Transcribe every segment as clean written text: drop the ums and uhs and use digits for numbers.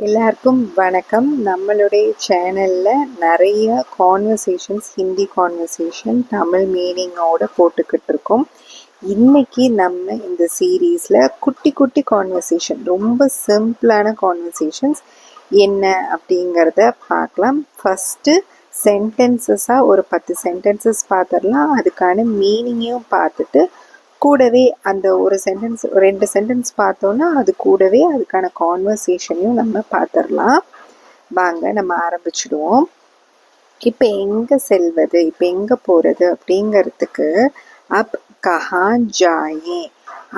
எல்லாருக்கும் வணக்கம். நம்மளுடைய சேனலில் நிறைய கான்வர்சேஷன்ஸ், ஹிந்தி கான்வர்சேஷன், தமிழ் மீனிங்கோடு போட்டுக்கிட்டு இருக்கோம். இன்றைக்கி நம்ம இந்த சீரீஸில் குட்டி குட்டி கான்வர்சேஷன், ரொம்ப சிம்பிளான கான்வர்சேஷன்ஸ் என்ன அப்படிங்கிறத பார்க்கலாம். ஃபஸ்ட்டு சென்டென்சஸாக ஒரு 10 சென்டென்சஸ் பார்த்துடலாம். அதுக்கான மீனிங்கையும் பார்த்துட்டு கூடவே அந்த ஒரு சென்டென்ஸ் 2 சென்டென்ஸ் பார்த்தோன்னா அது கூடவே அதுக்கான கான்வர்சேஷனையும் நம்ம பார்த்துடலாம். வாங்க நம்ம ஆரம்பிச்சிடுவோம். இப்போ எங்கே செல்வது, இப்போ எங்கே போகிறது அப்படிங்கிறதுக்கு அப் கஹா ஜாயே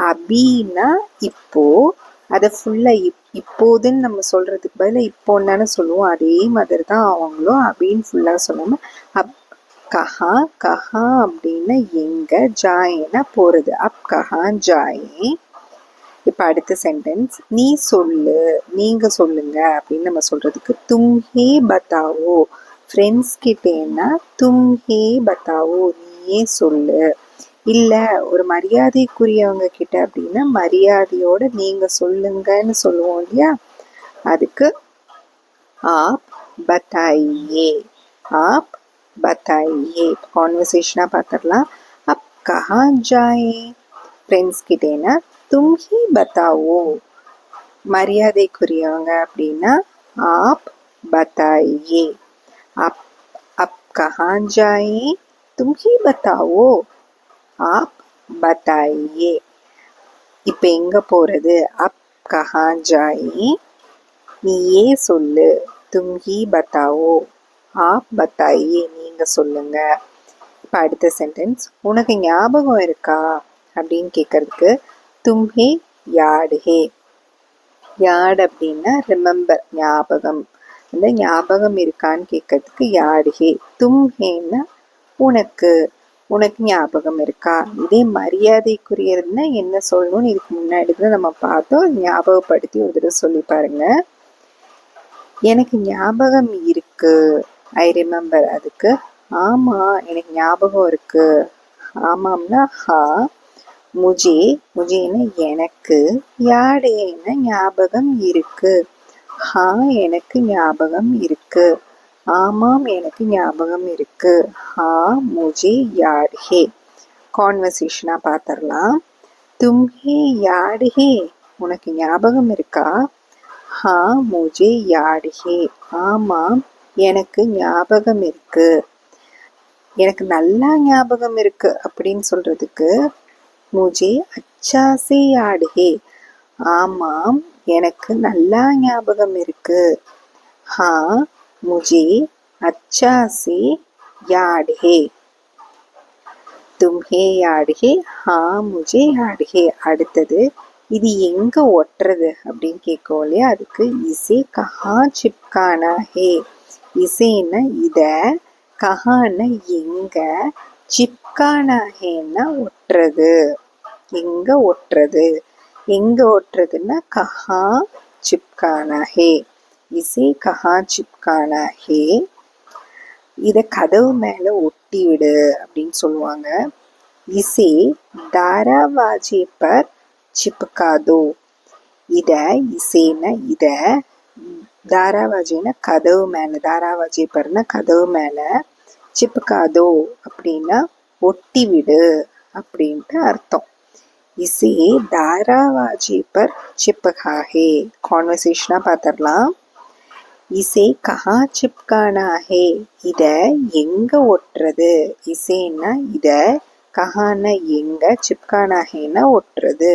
அப்படின்னா இப்போது, அதை ஃபுல்லாக இப்போதுன்னு நம்ம சொல்கிறதுக்கு பதில் இப்போன்னு தானே சொல்லுவோம். அதே மாதிரி தான் அவங்களும் அப்படின்னு ஃபுல்லாக சொல்லாமல் அப் கஹா, கஹா அப்படின்னா எங்கே, ஜாயேனா போகிறது. அப் கஹா ஜாயே. இப்போ அடுத்த சென்டென்ஸ், நீ சொல்லு, நீங்கள் சொல்லுங்க அப்படின்னு நம்ம சொல்கிறதுக்கு தும்ஹே பத்தாவோ. ஃப்ரெண்ட்ஸ் கிட்டேன்னா தும்ஹே பத்தாவோ, நீயே சொல்லு. இல்லை ஒரு மரியாதைக்குரியவங்க கிட்ட அப்படின்னா மரியாதையோடு நீங்கள் சொல்லுங்கன்னு சொல்லுவோம் இல்லையா, அதுக்கு ஆப் பத்தாயியே, ஆப் बताइए. कॉन्वर्सेशना பார்த்துடலாம். अब कहाँ जाए, ஃப்ரெண்ட்ஸ் கிட்டேனா तुम ही बताओ. மரியாதைக்குரியவங்க அப்படின்னா आप बताइए. अब अब कहाँ जाए, तुम ही बताओ. आप बताइए. இப்போ எங்கே போகிறது, அப் கஹா ஜாயே, நீயே சொல்லு, तुम ही बताओ. ஆப் பத்தாயே, நீங்கள் சொல்லுங்க. இப்போ அடுத்த சென்டென்ஸ், உனக்கு ஞாபகம் இருக்கா அப்படின்னு கேட்கறதுக்கு தும்ஹே யாடு ஹே. யாடு அப்படின்னா ரிமெம்பர், ஞாபகம். அந்த ஞாபகம் இருக்கான்னு கேட்கறதுக்கு யாடு ஹே. தும்ஹேன்னா உனக்கு, உனக்கு ஞாபகம் இருக்கா. இதே மரியாதைக்குரியதுன்னா என்ன சொல்லணும்னு இதுக்கு முன்னாடி தான் நம்ம பார்த்தோம். ஞாபகப்படுத்தி ஒரு தடவை சொல்லி பாருங்க. எனக்கு ஞாபகம் இருக்கு, ஐ ரிமெம்பர். அதுக்கு ஆமாம் எனக்கு ஞாபகம் இருக்கு. ஆமாம்னா ஹா. முஜே, முஜேன்னா எனக்கு, யாடேன்னா ஞாபகம் இருக்கு. ஹா எனக்கு ஞாபகம் இருக்கு, ஆமாம் எனக்கு ஞாபகம் இருக்கு. ஹா முஜே யாட் ஹே. கான்வர்சேஷனாக பார்த்துடலாம். தும்ஹே யாட் ஹே, உனக்கு ஞாபகம் இருக்கா. ஹா முஜே யாட் ஹே, ஆமாம் எனக்கு ஞாபகம் இருக்கு. எனக்கு நல்லா ஞாபகம் இருக்கு அப்படின்னு சொல்றதுக்கு முஜே அச்சா சே யாட் ஹே. ஆமாம் எனக்கு நல்லா ஞாபகம் இருக்கு. ஹா முஜே அச்சா சே யாட் ஹே. தும்ஹே யாட் ஹே, ஹா முஜே யாட் ஹே. அடுத்தது, இது எங்கே ஒட்டுறது அப்படின்னு கேட்கும் இல்லையா, அதுக்கு இசே கஹா சிப்கானா ஹே. இசைன்னா இதை, கஹான்னா எங்க, சிப்கானா ஹேன்னா ஒட்டுறது, எங்க ஒட்டுறது. எங்க ஒட்டுறதுன்னா கஹா சிப்கானா ஹே. இசே கஹா சிப்கானா ஹே. இதை கதவு மேலே ஒட்டி விடு அப்படின்னு சொல்லுவாங்க. இசே தாராவாஜே பர் சிப்காதோ. இதை, இசேன்னா இதை, தாராவாஜின்னா கதவு மேலே, தாராவாஜி பர்னா கதவு மேலே, சிப்காதோ அப்படின்னா ஒட்டி விடு அப்படின்ட்டு அர்த்தம். இசே தாராவாஜி பர் சிப்கா ஹே. கான்வர்சேஷனாக பார்த்துடலாம். இசே கஹா சிப்கானா ஹே, இதை எங்கே ஒட்டுறது. இசேன்னா இதை, கஹான்னா எங்க, சிப்கானா ஹேன்னா ஒட்டுறது.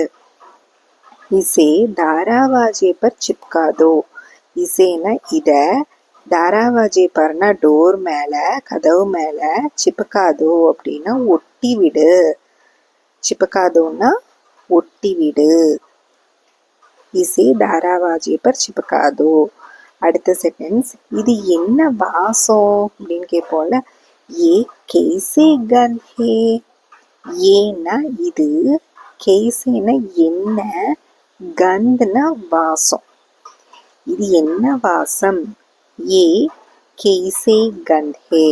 இசே தாராவாஜே பர் சிப்காதோ. இசேனா இதை, தாராவாஜே பர்னா டோர் மேலே, கதவு மேலே, சிப்காதோ அப்படின்னா ஒட்டி விடு. சிப்காதோன்னா ஒட்டி விடு. இசே தாராவாஜே பர் சிப்காதோ. அடுத்த சென்டென்ஸ், இது என்ன வாசம் அப்படின்னு கேட்போம்ல. ஏ கேசே கந்த் ஹே. ஏன்னா இது, கேசேனா என்ன, கந்த்னா வாசம். இது என்ன வாசம். ஏ கேசே கந்த் ஹே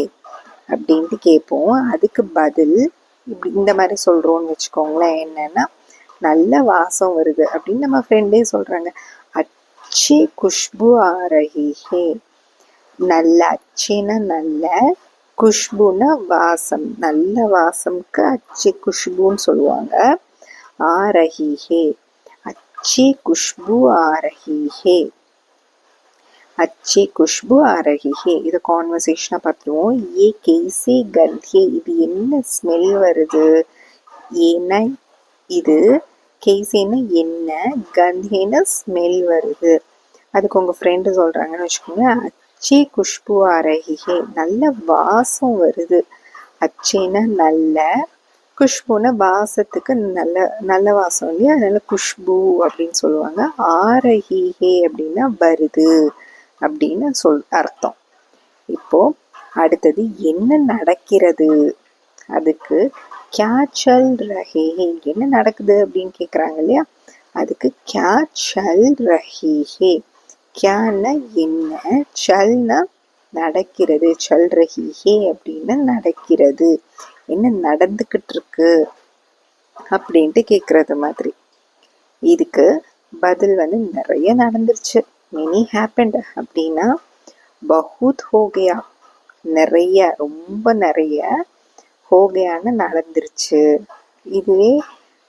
அப்படின்ட்டு கேட்போம். அதுக்கு பதில் இப்படி இந்த மாதிரி சொல்கிறோன்னு வச்சுக்கோங்களேன். என்னன்னா நல்ல வாசம் வருது அப்படின்னு நம்ம ஃப்ரெண்டே சொல்கிறாங்க. अच्छी खुशबू आ रही है. நல்ல அச்சின நல்ல, குஷ்புனா வாசம், நல்ல வாசம்க்கு அச்சி குஷ்புன்னு சொல்லுவாங்க. ஆ ரஹி ஹே, अच्छी खुशबू आ रही है. अच्छी खुशबू आ रही है. இது கான்வர்சேஷனாக பார்த்துருவோம். ஏ கேசே கந்தே, இது என்ன ஸ்மெல் வருது? ஏன்னா இது, கேசேன்னா என்ன, கந்தேன்னா ஸ்மெல் வருது. அதுக்கு உங்கள் ஃப்ரெண்டு சொல்கிறாங்கன்னு வச்சுக்கோங்க, அச்சே குஷ்பு ஆ ரஹி ஹே, நல்ல வாசம் வருது. அச்சேன்னா நல்ல, குஷ்புன்னா வாசத்துக்கு நல்ல நல்ல வாசம் இல்லையா, அதனால குஷ்பு அப்படின்னு சொல்லுவாங்க. ஆரஹி ஹே அப்படின்னா வருது அப்படின்னு அர்த்தம். இப்போ அடுத்தது என்ன நடக்கிறது, அதுக்கு கியா சல் ரஹே ஹே, என்ன நடக்குது அப்படின்னு கேட்குறாங்க இல்லையா, அதுக்கு கியா சல் ரஹி ஹே. கியான்னா என்ன, சல்னா நடக்கிறது, சல் ரஹி ஹே அப்படின்னா நடக்கிறது, என்ன நடந்துக்கிட்டு இருக்கு அப்படின்ட்டு கேட்குறது மாதிரி. இதுக்கு பதில் நிறைய நடந்துருச்சு, மெனி ஹேப்பன்ட் அப்படின்னா பஹுத் ஹோகயா, நிறைய, ரொம்ப நிறைய, ஹோகயான்னு நடந்துருச்சு. இதுவே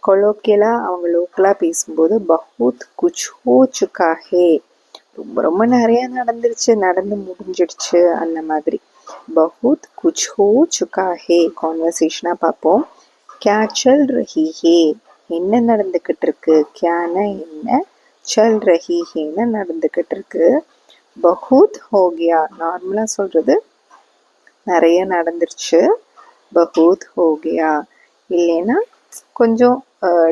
கொலோக்கியலாக அவங்க லோக்கலாக பேசும்போது பஹுத் குச் ஹோ சுக்கா ஹே, ரொம்ப ரொம்ப நிறைய நடந்துருச்சு, நடந்து முடிஞ்சிடுச்சு அந்த மாதிரி. பஹுத் குச் ஹோ சுக்கா ஹே கான்வர்சேஷனாக பார்ப்போம். கியா சல் ரஹி ஹே, என்ன நடந்துக்கிட்டு இருக்கு, கியானா என்ன, சல் ரஹி ஹேன்னு நடந்துக்கிட்டு இருக்கு. பஹுத் ஹோகியா, நார்மலாக சொல்கிறது நிறைய நடந்துருச்சு, பஹுத் ஹோகியா. இல்லைன்னா கொஞ்சம்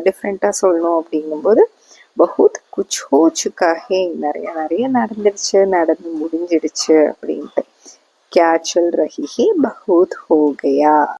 டிஃப்ரெண்ட்டாக சொல்லணும் அப்படிங்கும்போது பஹுத் குச் ஹோ சுக்கா ஹே, நிறைய நிறைய நடந்துருச்சு, நடந்து முடிஞ்சிடுச்சு அப்படின்ட்டு. கியா சல் ரஹி ஹே பஹுத் ஹோகயா.